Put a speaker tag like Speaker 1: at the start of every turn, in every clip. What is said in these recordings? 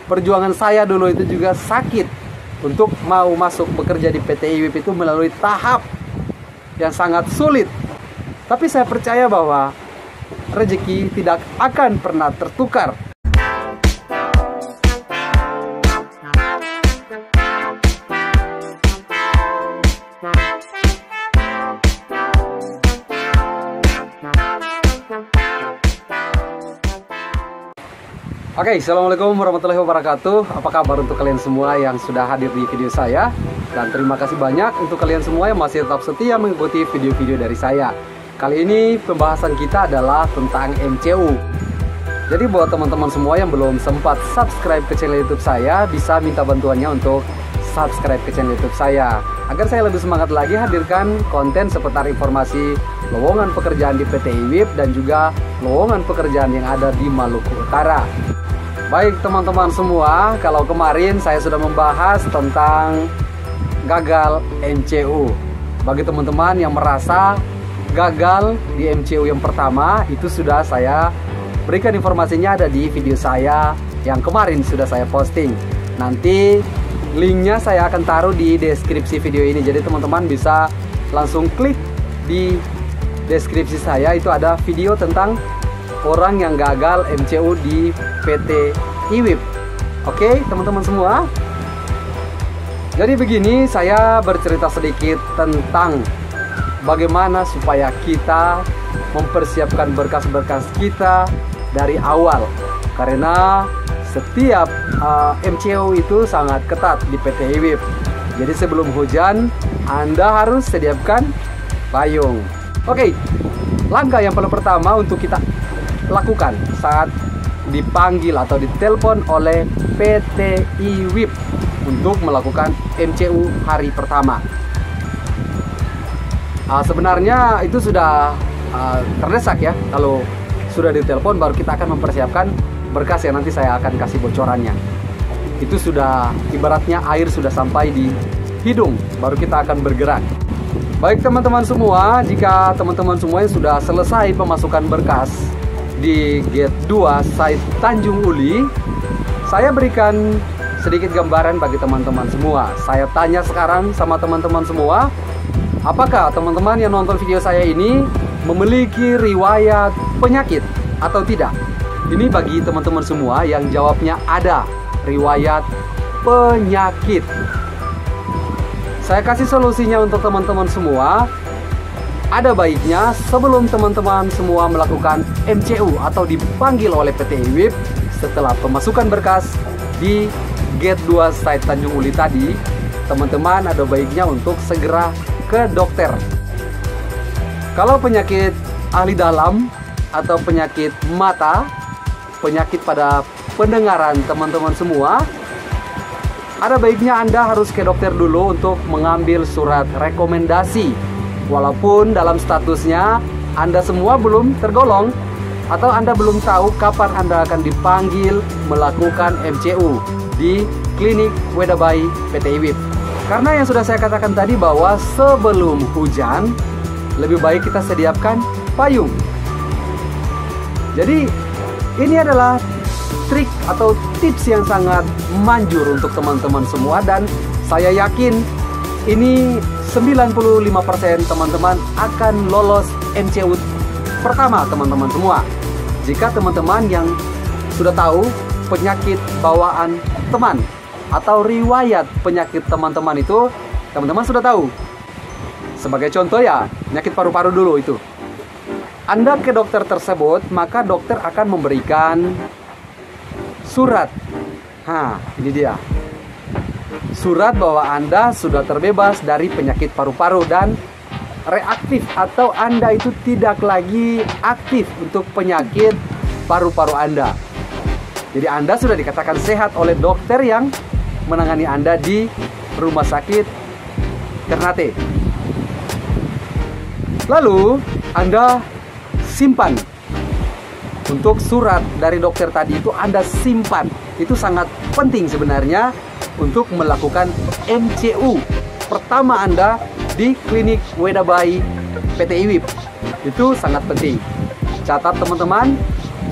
Speaker 1: perjuangan saya dulu itu juga sakit untuk mau masuk bekerja di PT IWIP itu melalui tahap yang sangat sulit. Tapi saya percaya bahwa rezeki tidak akan pernah tertukar. Oke, Assalamualaikum warahmatullahi wabarakatuh. Apa kabar untuk kalian semua yang sudah hadir di video saya? Dan terima kasih banyak untuk kalian semua yang masih tetap setia mengikuti video-video dari saya. Kali ini pembahasan kita adalah tentang MCU. Jadi buat teman-teman semua yang belum sempat subscribe ke channel YouTube saya, bisa minta bantuannya untuk subscribe ke channel YouTube saya, agar saya lebih semangat lagi hadirkan konten seputar informasi lowongan pekerjaan di PT IWIP dan juga lowongan pekerjaan yang ada di Maluku Utara. Baik teman-teman semua, kalau kemarin saya sudah membahas tentang gagal MCU. Bagi teman-teman yang merasa gagal di MCU yang pertama, itu sudah saya berikan informasinya ada di video saya yang kemarin sudah saya posting. Nanti linknya saya akan taruh di deskripsi video ini, jadi teman-teman bisa langsung klik di deskripsi saya, itu ada video tentang orang yang gagal MCU di PT IWIP. Oke teman-teman semua, jadi begini, saya bercerita sedikit tentang bagaimana supaya kita mempersiapkan berkas-berkas kita dari awal. Karena setiap MCU itu sangat ketat di PT IWIP. Jadi sebelum hujan, Anda harus sediakan payung. Oke, langkah yang paling pertama untuk kita lakukan saat dipanggil atau ditelepon oleh PT IWIP untuk melakukan MCU hari pertama. Sebenarnya itu sudah terdesak ya. Kalau sudah ditelepon, baru kita akan mempersiapkan berkas yang nanti saya akan kasih bocorannya. Itu sudah ibaratnya air sudah sampai di hidung, baru kita akan bergerak. Baik teman-teman semua, jika teman-teman semua yang sudah selesai pemasukan berkas di Gate 2 site Tanjung Uli, saya berikan sedikit gambaran bagi teman-teman semua. Saya tanya sekarang sama teman-teman semua, apakah teman-teman yang nonton video saya ini memiliki riwayat penyakit atau tidak? Ini bagi teman-teman semua yang jawabnya ada riwayat penyakit. Saya kasih solusinya untuk teman-teman semua. Ada baiknya sebelum teman-teman semua melakukan MCU atau dipanggil oleh PT IWIP, setelah pemasukan berkas di Gate 2 site Tanjung Uli tadi, teman-teman ada baiknya untuk segera ke dokter. Kalau penyakit ahli dalam atau penyakit mata, penyakit pada pendengaran teman-teman semua, ada baiknya Anda harus ke dokter dulu untuk mengambil surat rekomendasi. Walaupun dalam statusnya Anda semua belum tergolong atau Anda belum tahu kapan Anda akan dipanggil melakukan MCU di klinik Wedabai PT IWIP. Karena yang sudah saya katakan tadi bahwa sebelum hujan lebih baik kita sediakan payung. Jadi ini adalah trik atau tips yang sangat manjur untuk teman-teman semua, dan saya yakin ini 95% teman-teman akan lolos MCU pertama teman-teman semua. Jika teman-teman yang sudah tahu penyakit bawaan teman atau riwayat penyakit teman-teman itu, teman-teman sudah tahu. Sebagai contoh ya, penyakit paru-paru dulu itu. Anda ke dokter tersebut, maka dokter akan memberikan surat. Ini dia. Surat bahwa Anda sudah terbebas dari penyakit paru-paru dan reaktif, atau Anda itu tidak lagi aktif untuk penyakit paru-paru Anda. Jadi Anda sudah dikatakan sehat oleh dokter yang menangani Anda di rumah sakit Ternate. Lalu Anda simpan untuk surat dari dokter tadi itu, Anda simpan. Itu sangat penting sebenarnya untuk melakukan MCU pertama Anda di klinik Wedabai PT IWIP. Itu sangat penting. Catat teman-teman,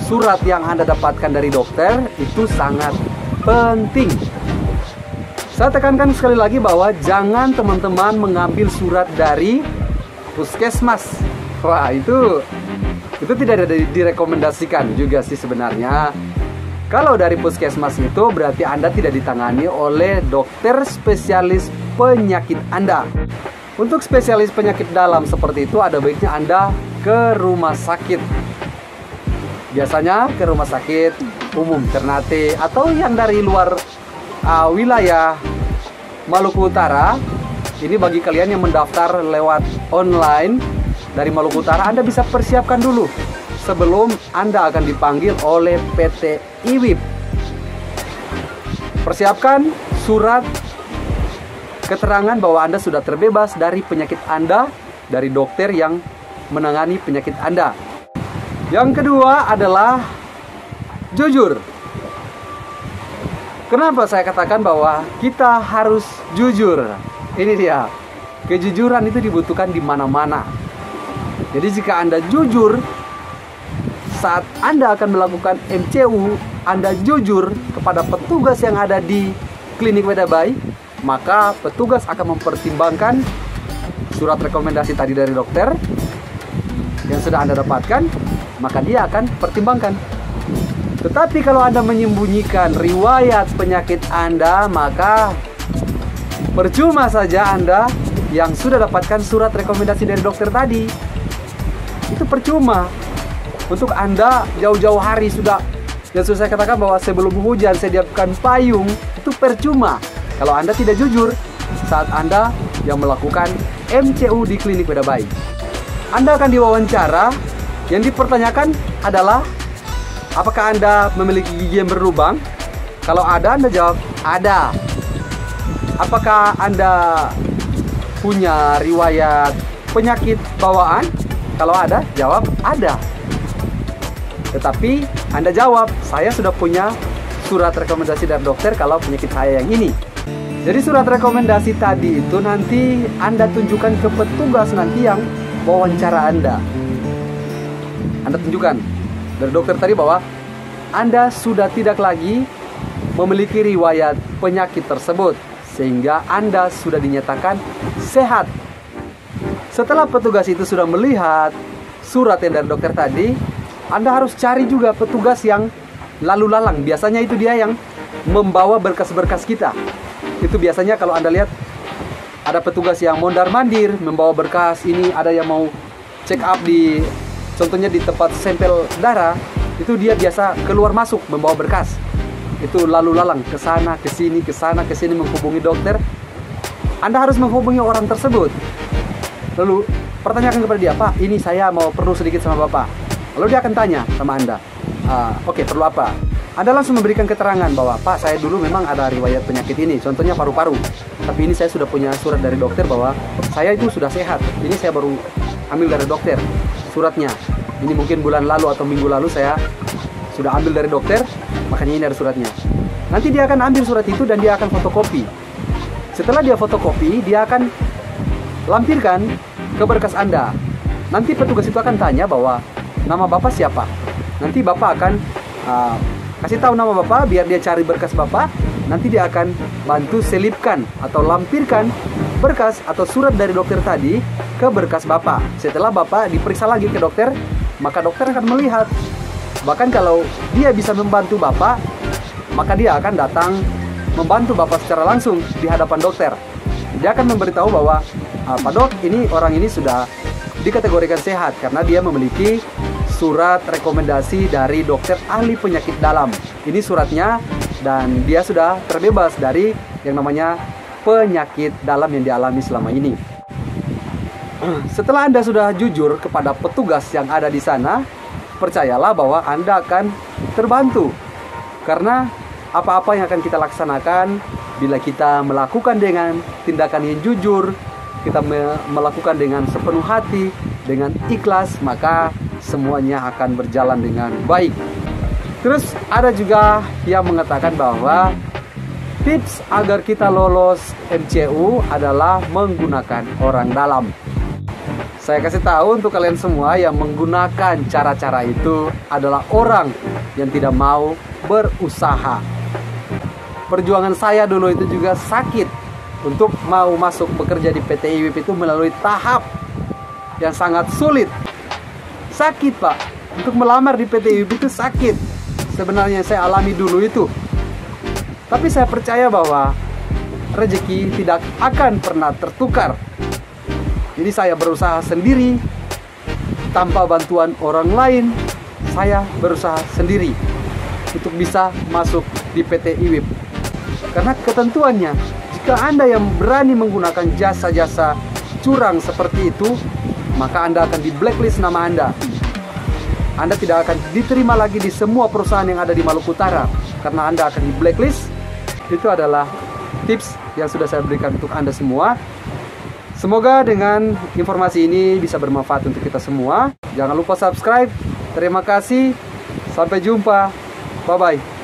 Speaker 1: surat yang Anda dapatkan dari dokter itu sangat penting. Saya tekankan sekali lagi bahwa jangan teman-teman mengambil surat dari puskesmas. Wah, itu tidak ada direkomendasikan juga sih sebenarnya. Kalau dari puskesmas itu berarti Anda tidak ditangani oleh dokter spesialis penyakit Anda. Untuk spesialis penyakit dalam seperti itu ada baiknya Anda ke rumah sakit. Biasanya ke rumah sakit umum Ternate atau yang dari luar wilayah Maluku Utara. Ini bagi kalian yang mendaftar lewat online dari Maluku Utara, Anda bisa persiapkan dulu sebelum Anda akan dipanggil oleh PT IWIP. Persiapkan surat keterangan bahwa Anda sudah terbebas dari penyakit Anda dari dokter yang menangani penyakit Anda. Yang kedua adalah jujur. Kenapa saya katakan bahwa kita harus jujur? Ini dia. Kejujuran itu dibutuhkan di mana-mana. Jadi jika Anda jujur saat Anda akan melakukan MCU, Anda jujur kepada petugas yang ada di klinik Wedabai, maka petugas akan mempertimbangkan surat rekomendasi tadi dari dokter yang sudah Anda dapatkan, maka dia akan pertimbangkan. Tetapi kalau Anda menyembunyikan riwayat penyakit Anda, maka percuma saja Anda yang sudah dapatkan surat rekomendasi dari dokter tadi. Itu percuma. Untuk Anda jauh-jauh hari sudah, yang sudah saya katakan bahwa sebelum hujan saya siapkan payung, itu percuma kalau Anda tidak jujur saat Anda yang melakukan MCU di klinik Wedabai. Anda akan diwawancara, yang dipertanyakan adalah apakah Anda memiliki gigi yang berlubang? Kalau ada, Anda jawab ada. Apakah Anda punya riwayat penyakit bawaan? Kalau ada, jawab ada. Tetapi Anda jawab, saya sudah punya surat rekomendasi dari dokter kalau penyakit saya yang ini. Jadi surat rekomendasi tadi itu nanti Anda tunjukkan ke petugas nanti yang wawancara Anda. Anda tunjukkan dari dokter tadi bahwa Anda sudah tidak lagi memiliki riwayat penyakit tersebut, sehingga Anda sudah dinyatakan sehat. Setelah petugas itu sudah melihat surat yang dari dokter tadi, Anda harus cari juga petugas yang lalu lalang. Biasanya itu dia yang membawa berkas-berkas kita. Itu biasanya kalau Anda lihat ada petugas yang mondar-mandir membawa berkas. Ini ada yang mau check up di, contohnya di tempat sampel darah, itu dia biasa keluar masuk membawa berkas. Itu lalu lalang ke sana ke sini menghubungi dokter. Anda harus menghubungi orang tersebut. Lalu pertanyakan kepada dia, "Pak, ini saya mau perlu sedikit sama Bapak." Lalu dia akan tanya sama Anda, "Oke, perlu apa?" Anda langsung memberikan keterangan bahwa, "Pak, saya dulu memang ada riwayat penyakit ini, contohnya paru-paru. Tapi ini saya sudah punya surat dari dokter bahwa saya itu sudah sehat. Ini saya baru ambil dari dokter suratnya. Ini mungkin bulan lalu atau minggu lalu saya sudah ambil dari dokter, makanya ini ada suratnya." Nanti dia akan ambil surat itu dan dia akan fotokopi. Setelah dia fotokopi, dia akan lampirkan ke berkas Anda. Nanti petugas itu akan tanya bahwa nama Bapak siapa. Nanti Bapak akan kasih tahu nama Bapak biar dia cari berkas Bapak. Nanti dia akan bantu selipkan atau lampirkan berkas atau surat dari dokter tadi ke berkas Bapak. Setelah Bapak diperiksa lagi ke dokter, maka dokter akan melihat. Bahkan kalau dia bisa membantu Bapak, maka dia akan datang membantu Bapak secara langsung di hadapan dokter. Dia akan memberitahu bahwa, "Pak Dok, ini orang ini sudah dikategorikan sehat karena dia memiliki surat rekomendasi dari dokter ahli penyakit dalam. Ini suratnya dan dia sudah terbebas dari yang namanya penyakit dalam yang dialami selama ini." Setelah Anda sudah jujur kepada petugas yang ada di sana, percayalah bahwa Anda akan terbantu. Karena apa-apa yang akan kita laksanakan, bila kita melakukan dengan tindakan yang jujur, kita melakukan dengan sepenuh hati, dengan ikhlas, maka semuanya akan berjalan dengan baik. Terus ada juga yang mengatakan bahwa tips agar kita lolos MCU adalah menggunakan orang dalam. Saya kasih tahu untuk kalian semua yang menggunakan cara-cara itu adalah orang yang tidak mau berusaha. perjuangan saya dulu itu juga sakit. Untuk mau masuk bekerja di PT IWIP itu melalui tahap yang sangat sulit. Sakit, Pak. Untuk melamar di PT IWIP itu sakit. Sebenarnya saya alami dulu itu. Tapi saya percaya bahwa rezeki tidak akan pernah tertukar. Jadi saya berusaha sendiri tanpa bantuan orang lain. Saya berusaha sendiri untuk bisa masuk di PT IWIP. Karena ketentuannya, jika Anda yang berani menggunakan jasa-jasa curang seperti itu, maka Anda akan di blacklist nama Anda. Anda tidak akan diterima lagi di semua perusahaan yang ada di Maluku Utara, karena Anda akan di blacklist. Itu adalah tips yang sudah saya berikan untuk Anda semua. Semoga dengan informasi ini bisa bermanfaat untuk kita semua. Jangan lupa subscribe. Terima kasih. Sampai jumpa. Bye-bye.